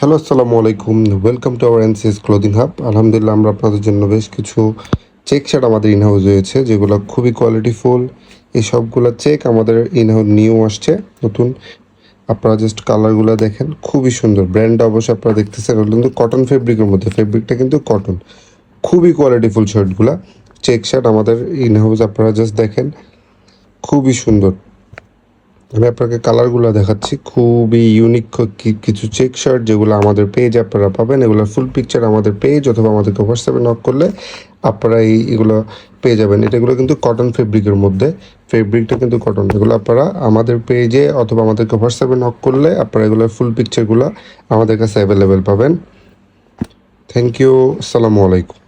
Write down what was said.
Hello, আসসালামু আলাইকুম। Welcome to our NCS clothing hub. আলহামদুলিল্লাহ, আমরা আপনাদের জন্য বেশ কিছু চেক শার্ট আমাদের ইনহাউস রয়েছে, যেগুলো খুবই কোয়ালিটিফুল। এই সবগুলো চেক আমাদের ইনহাউস নিউ আসছে নতুন। আপনারা জাস্ট কালারগুলো দেখেন, খুবই সুন্দর। ব্র্যান্ডটা অবশ্যই আপনারা দেখতেছেন, ওগুলো কিন্তু কটন ফেব্রিকের মধ্যে, ফেব্রিকটা কিন্তু কটন। খুবই কোয়ালিটিফুল শার্টগুলা, চেক শার্ট আমাদের ইনহাউস। আপনারা জাস্ট দেখেন, খুবই সুন্দর। আমি আপনাকে কালারগুলো দেখাচ্ছি, খুবই ইউনিক কিছু চেক শার্ট, যেগুলো আমাদের পেজে আপনারা পাবেন। এগুলো ফুল পিকচার আমাদের পেজ অথবা আমাদেরকে হোয়াটসঅ্যাপে নক করলে আপনারা এগুলো পেয়ে যাবেন। এগুলো কিন্তু কটন ফেব্রিকের মধ্যে, ফেব্রিকটা কিন্তু কটন। এগুলো আপনারা আমাদের পেজে অথবা আমাদেরকে হোয়াটসঅ্যাপে নক করলে আপনারা এগুলোর ফুল পিকচারগুলো আমাদের কাছে অ্যাভেলেবেল পাবেন। থ্যাংক ইউ, আসসালামু আলাইকুম।